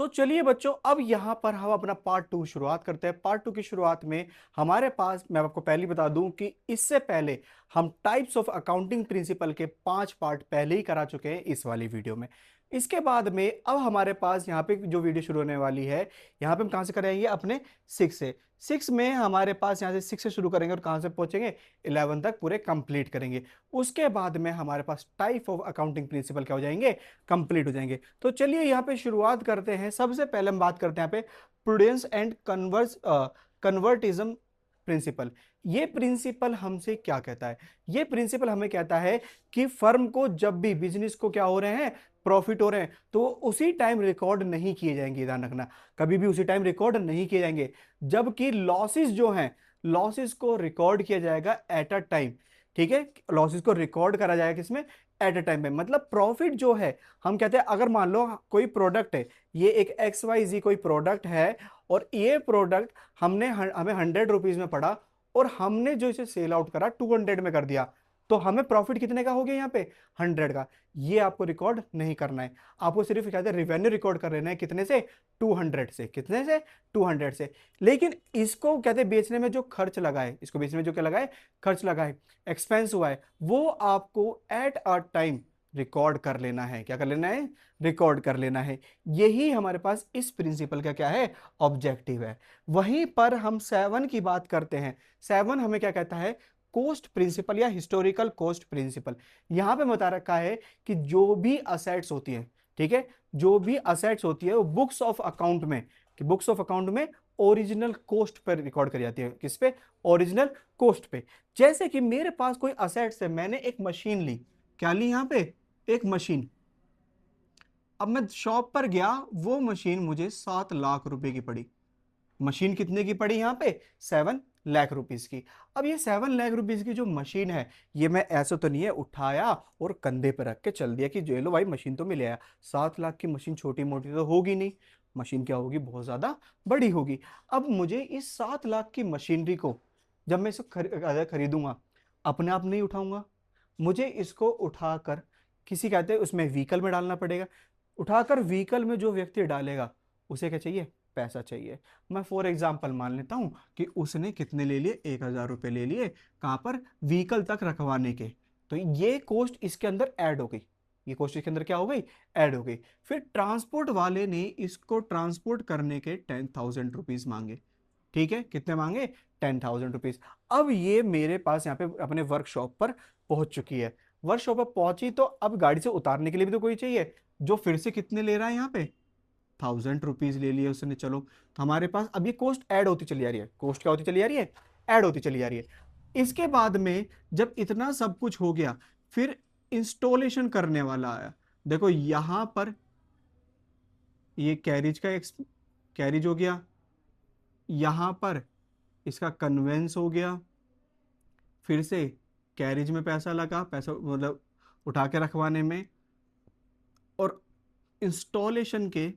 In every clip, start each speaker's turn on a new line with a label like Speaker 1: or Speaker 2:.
Speaker 1: तो चलिए बच्चों, अब यहाँ पर हम अपना पार्ट टू शुरुआत करते हैं। पार्ट टू की शुरुआत में हमारे पास, मैं आपको पहले ही बता दूं कि इससे पहले हम टाइप्स ऑफ अकाउंटिंग प्रिंसिपल के 5 पार्ट पहले ही करा चुके हैं इस वाली वीडियो में। इसके बाद में अब हमारे पास यहाँ पे जो वीडियो शुरू होने वाली है, यहाँ पे हम कहाँ से करेंगे? अपने 6 से। 6 में हमारे पास यहाँ से 6 से शुरू करेंगे और कहाँ से पहुंचेंगे? 11 तक पूरे कंप्लीट करेंगे। उसके बाद में हमारे पास टाइप ऑफ अकाउंटिंग प्रिंसिपल क्या हो जाएंगे? कंप्लीट हो जाएंगे। तो चलिए यहाँ पे शुरुआत करते हैं। सबसे पहले हम बात करते हैं यहाँ पे प्रूडेंस एंड कन्वर्टिज्म प्रिंसिपल। ये प्रिंसिपल हमसे क्या कहता है? ये प्रिंसिपल हमें कहता है कि फर्म को जब भी बिजनेस को क्या हो रहे हैं, प्रॉफिट हो रहे हैं, तो उसी टाइम रिकॉर्ड नहीं किए जाएंगे। ध्यान रखना, कभी भी उसी टाइम रिकॉर्ड नहीं किए जाएंगे। जबकि लॉसेस जो हैं, लॉसेस को रिकॉर्ड किया जाएगा एट अ टाइम। ठीक है, लॉसेस को रिकॉर्ड करा जाएगा किसमें? एट अ टाइम पे। मतलब प्रॉफिट जो है, हम कहते हैं अगर मान लो कोई प्रोडक्ट है, ये एक एक्स वाई जी कोई प्रोडक्ट है, और ये प्रोडक्ट हमें 100 रुपीज में पड़ा, और हमने जो इसे सेल आउट करा 200 में कर दिया, तो हमें प्रॉफिट कितने का हो गया यहाँ पे? 100 का। ये आपको रिकॉर्ड नहीं करना है। आपको सिर्फ कहते हैं रेवेन्यू रिकॉर्ड कर लेना है। कितने से? 200 से। कितने से? 200 से। लेकिन इसको कहते हैं बेचने में जो खर्च लगा है, इसको बेचने में जो क्या लगा है, खर्च लगा है, एक्सपेंस हुआ है, वो आपको एट अ टाइम रिकॉर्ड कर लेना है। क्या कर लेना है? रिकॉर्ड कर लेना है। यही हमारे पास इस प्रिंसिपल का क्या है? ऑब्जेक्टिव है। वहीं पर हम 7 की बात करते हैं। 7 हमें क्या कहता है? कोस्ट प्रिंसिपल या हिस्टोरिकल कोस्ट प्रिंसिपल। यहां पे बता रखा है कि जो भी असेट्स होती है, ठीक है, जो भी असेट्स होती है वो बुक्स ऑफ अकाउंट में, कि बुक्स ऑफ अकाउंट में ओरिजिनल कोस्ट पर रिकॉर्ड करी जाती है। किस पे? ओरिजिनल कोस्ट पे। जैसे कि मेरे पास कोई असेट्स है, मैंने एक मशीन ली। क्या ली? यहां पे एक मशीन। अब मैं शॉप पर गया, वो मशीन मुझे 7 लाख रुपए की पड़ी। मशीन कितने की पड़ी यहाँ पे? 7 लाख रुपीज की। अब ये 7 लाख रुपीज की जो मशीन है, ये मैं ऐसा तो नहीं है उठाया और कंधे पर रख के चल दिया कि जो लो भाई मशीन तो मिले आया। 7 लाख की मशीन छोटी मोटी तो होगी नहीं। मशीन क्या होगी? बहुत ज्यादा बड़ी होगी। अब मुझे इस 7 लाख की मशीनरी को, जब मैं इसको खरीदूंगा, अपने आप नहीं उठाऊंगा। मुझे इसको उठाकर किसी, कहते हैं उसमें व्हीकल में डालना पड़ेगा। उठाकर व्हीकल में जो व्यक्ति डालेगा, उसे क्या चाहिए? पैसा चाहिए। मैं फॉर एग्जाम्पल मान लेता हूं कि उसने कितने ले लिए? 1,000 रुपए ले लिए। कहां पर? व्हीकल तक रखवाने के। तो ये कॉस्ट इसके अंदर ऐड हो गई। ये कॉस्ट इसके अंदर क्या हो गई? ऐड हो गई। फिर ट्रांसपोर्ट वाले ने इसको ट्रांसपोर्ट करने के 10,000 रुपीज मांगे। ठीक है, कितने मांगे? 10,000 रुपीज। अब ये मेरे पास यहाँ पे अपने वर्कशॉप पर पहुंच चुकी है। वर्कशॉप पर पहुंची, तो अब गाड़ी से उतारने के लिए भी तो कोई चाहिए, जो फिर से कितने ले रहा है यहाँ पे? 1,000 रुपीज ले लिए उसने। चलो, तो हमारे पास अब ये कॉस्ट ऐड होती चली आ रही है। कॉस्ट क्या होती चली आ रही है? ऐड होती चली आ रही है। इसके बाद में जब इतना सब कुछ हो गया, फिर इंस्टॉलेशन करने वाला आया। देखो यहां पर ये कैरिज का कैरिज हो गया, यहां पर इसका कन्वेंस हो गया, फिर से कैरिज में पैसा लगा, पैसा मतलब उठा के रखवाने में, और इंस्टॉलेशन के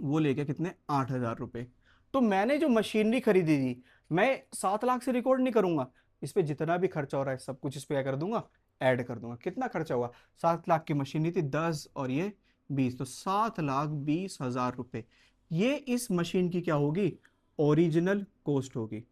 Speaker 1: वो ले गया कितने? 8,000 रुपए। तो मैंने जो मशीनरी खरीदी थी, मैं 7 लाख से रिकॉर्ड नहीं करूंगा। इस पे जितना भी खर्चा हो रहा है सब कुछ इस पे क्या कर दूंगा? ऐड कर दूंगा। कितना खर्चा हुआ? 7 लाख की मशीनरी थी, 10 और ये 20, तो 7,20,000 रुपए। ये इस मशीन की क्या होगी? ओरिजिनल कॉस्ट होगी।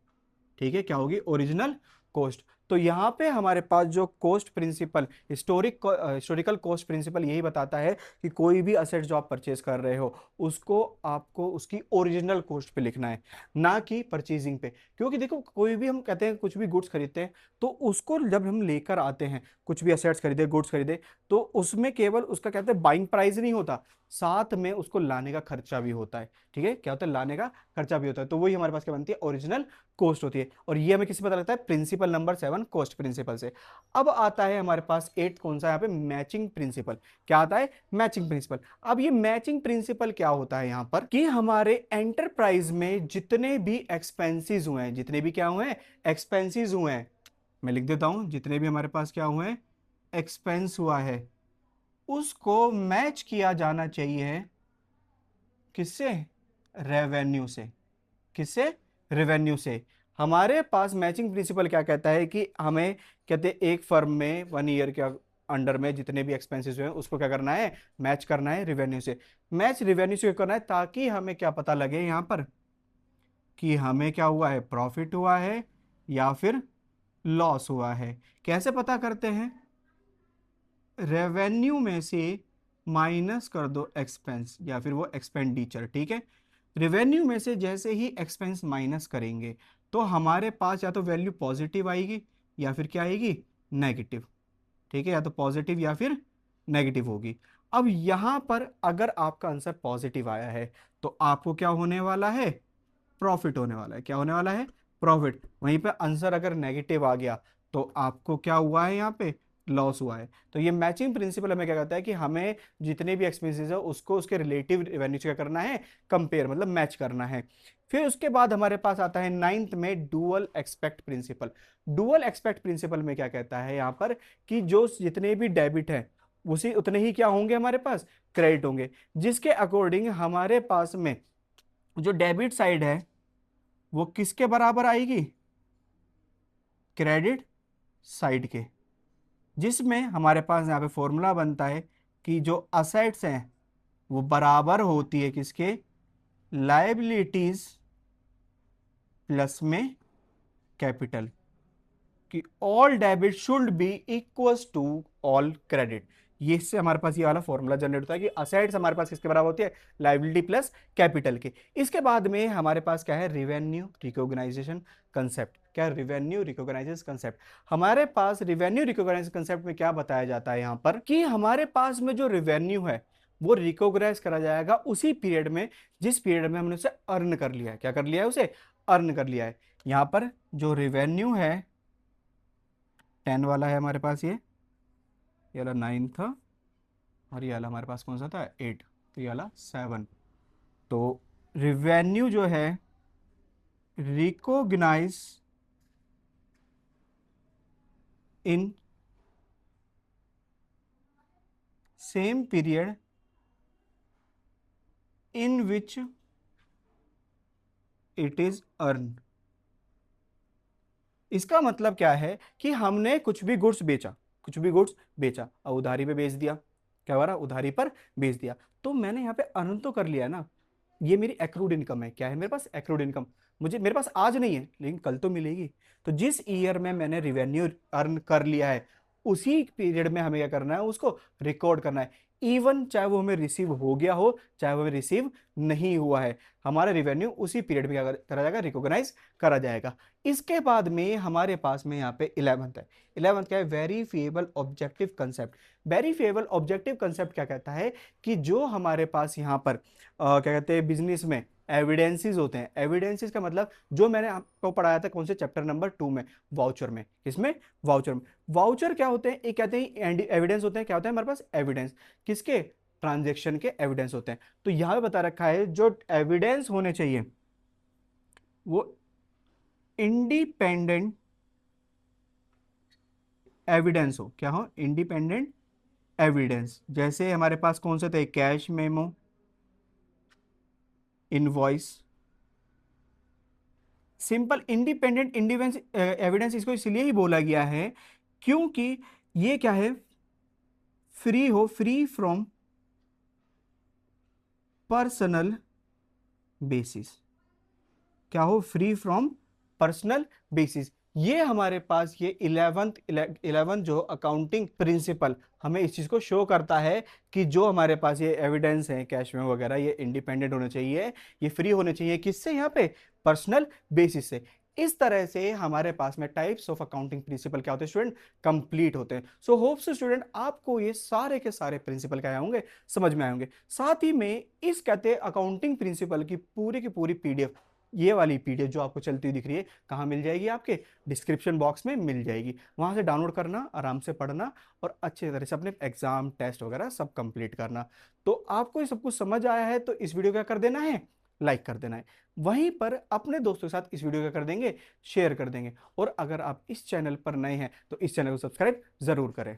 Speaker 1: ठीक है, क्या होगी? Original cost. तो यहां पे हमारे पास जो cost principle, historical cost principle यही बताता है कि कोई भी असेट जो आप परचेज कर रहे हो, उसको आपको उसकी ओरिजिनल कॉस्ट पे लिखना है, ना कि परचेजिंग पे। क्योंकि देखो, कोई भी हम कहते हैं कुछ भी गुड्स खरीदते हैं, तो उसको जब हम लेकर आते हैं, कुछ भी असेट्स खरीदे, गुड्स खरीदे, तो उसमें केवल उसका कहते हैं बाइंग प्राइस नहीं होता, साथ में उसको लाने का खर्चा भी होता है। ठीक है, क्या होता है? लाने का खर्चा भी होता है। तो वही हमारे पास क्या बनती है? ओरिजिनल कॉस्ट होती है। और ये हमें किससे पता लगता है? प्रिंसिपल नंबर 7, कॉस्ट प्रिंसिपल से। अब आता है हमारे पास 8, कौन सा यहाँ पे? Matching principal. क्या आता है? Matching principal. अब ये मैचिंग प्रिंसिपल क्या होता है यहाँ पर? कि हमारे एंटरप्राइज में जितने भी एक्सपेंसेस हुए हैं, जितने भी क्या हुए हैं? एक्सपेंसेस हुए हैं, मैं लिख देता हूं, जितने भी हमारे पास क्या हुए हैं? एक्सपेंस हुआ है, उसको मैच किया जाना चाहिए किससे? रेवेन्यू से। किससे? रेवेन्यू से। हमारे पास मैचिंग प्रिंसिपल क्या कहता है कि हमें, कहते हैं एक फर्म में 1 ईयर क्या अंडर में जितने भी एक्सपेंसेस हुए हैं उसको क्या करना है, मैच करना है रेवेन्यू से। मैच रेवेन्यू से करना है ताकि हमें क्या पता लगे यहाँ पर कि हमें क्या हुआ है, प्रॉफिट हुआ है या फिर लॉस हुआ है। कैसे पता करते हैं, रेवेन्यू में से माइनस कर दो एक्सपेंस या फिर वो एक्सपेंडिचर, ठीक है। रेवेन्यू में से जैसे ही एक्सपेंस माइनस करेंगे तो हमारे पास या तो वैल्यू पॉजिटिव आएगी या फिर क्या आएगी, नेगेटिव, ठीक है, या तो पॉजिटिव या फिर नेगेटिव होगी। अब यहां पर अगर आपका आंसर पॉजिटिव आया है तो आपको क्या होने वाला है, प्रॉफिट होने वाला है। क्या होने वाला है, प्रॉफिट। वहीं पे आंसर अगर नेगेटिव आ गया तो आपको क्या हुआ है, यहाँ पे लॉस हुआ है। तो ये मैचिंग प्रिंसिपल हमें क्या कहता है कि हमें जितने भी एक्सपेंसेस है उसको उसके रिलेटिव रेवेन्यू से क्या करना है, कंपेयर, मतलब मैच करना है। फिर उसके बाद हमारे पास आता है नाइन्थ में dual aspect principle. Dual aspect principle में क्या कहता है यहाँ पर कि जो जितने भी डेबिट है उसी उतने ही क्या होंगे हमारे पास, क्रेडिट होंगे, जिसके अकॉर्डिंग हमारे पास में जो डेबिट साइड है वो किसके बराबर आएगी, क्रेडिट साइड के, जिसमें हमारे पास यहाँ पे फॉर्मूला बनता है कि जो असेट्स हैं वो बराबर होती है किसके, लायबिलिटीज प्लस में कैपिटल, कि all debit should be equals to all credit. ये इससे हमारे पास ये वाला फॉर्मूला जनरेट होता है कि असेट्स हमारे पास किसके बराबर होती है, लायबिलिटी प्लस कैपिटल के। इसके बाद में हमारे पास क्या है, रेवेन्यू रिकॉग्नाइजेशन कंसेप्ट। क्या है, रेवेन्यू रिकॉग्नाइजेशन कंसेप्ट। हमारे पास रेवेन्यू रिकॉग्नाइजेशन कंसेप्ट में क्या बताया जाता है यहाँ पर कि हमारे पास में जो रेवेन्यू है वो रिकॉग्नाइज करा जाएगा उसी पीरियड में जिस पीरियड में हमने उसे अर्न कर लिया है। क्या कर लिया है, उसे अर्न कर लिया है। यहाँ पर जो रेवेन्यू है 10 वाला है हमारे पास, ये वाला 9 था और ये वाला हमारे पास कौन सा था, 8, तो ये वाला 7। तो रिवेन्यू जो है recognise in same period in which it is earn. इसका मतलब क्या है कि हमने कुछ भी गुड्स बेचा, कुछ भी गुड्स बेचा और उधारी पे बेच दिया, क्या हो रहा, उधारी पर बेच दिया, तो मैंने यहाँ पे अर्न तो कर लिया है ना। ये मेरी एक्रूड इनकम है। क्या है मेरे पास, एक्रूड इनकम। मेरे पास आज नहीं है लेकिन कल तो मिलेगी। तो जिस ईयर में मैंने रिवेन्यू अर्न कर लिया है उसी पीरियड में हमें क्या करना है, उसको रिकॉर्ड करना है। इवन चाहे वो हमें रिसीव हो गया हो चाहे वो हमें रिसीव नहीं हुआ है, हमारा रिवेन्यू उसी पीरियड में क्या करा जाएगा, रिकॉग्नाइज करा जाएगा। इसके बाद में हमारे पास में यहाँ पे 11th है। 11th क्या है, verifiable objective concept. Verifiable objective concept क्या कहता है कि जो हमारे पास यहाँ पर क्या कहते हैं, बिजनेस में एविडेंसेस होते हैं। एविडेंसेस का मतलब जो मैंने आपको पढ़ाया था कौन से चैप्टर नंबर 2 में, वाउचर में। किसमें, वाउचर में। वाउचर क्या होते हैं, एक कहते हैं एविडेंस होते हैं। क्या होता है हमारे पास, एविडेंस किसके, ट्रांजैक्शन के एविडेंस होते हैं। तो यहां पे बता रखा है जो एविडेंस होने चाहिए वो इंडिपेंडेंट एविडेंस हो। क्या हो, इंडिपेंडेंट एविडेंस। जैसे हमारे पास कौन से थे, cash memo, invoice. Simple independent evidence इसको इसलिए ही बोला गया है क्योंकि ये क्या है, फ्री फ्रॉम पर्सनल बेसिस। क्या हो, फ्री फ्रॉम पर्सनल बेसिस। ये हमारे पास ये 11th जो अकाउंटिंग प्रिंसिपल हमें इस चीज को शो करता है कि जो हमारे पास ये एविडेंस है कैश में वगैरह, ये इंडिपेंडेंट होने चाहिए, ये फ्री होने चाहिए। किससे, यहाँ पे पर्सनल बेसिस से। इस तरह से हमारे पास में टाइप्स ऑफ अकाउंटिंग प्रिंसिपल क्या होते हैं स्टूडेंट, कंप्लीट होते हैं। सो होप सो स्टूडेंट आपको ये सारे के सारे प्रिंसिपल क्या होंगे, समझ में आएंगे। साथ ही में इस कहते हैं अकाउंटिंग प्रिंसिपल की पूरी पीडीएफ, ये वाली पीडीएफ जो आपको चलती हुई दिख रही है, कहाँ मिल जाएगी, आपके डिस्क्रिप्शन बॉक्स में मिल जाएगी। वहां से डाउनलोड करना, आराम से पढ़ना और अच्छे तरह से अपने एग्जाम टेस्ट वगैरह सब कंप्लीट करना। तो आपको ये सब कुछ समझ आया है तो इस वीडियो क्या कर देना है, लाइक कर देना है। वहीं पर अपने दोस्तों के साथ इस वीडियो क्या कर देंगे, शेयर कर देंगे। और अगर आप इस चैनल पर नए हैं तो इस चैनल को सब्सक्राइब जरूर करें।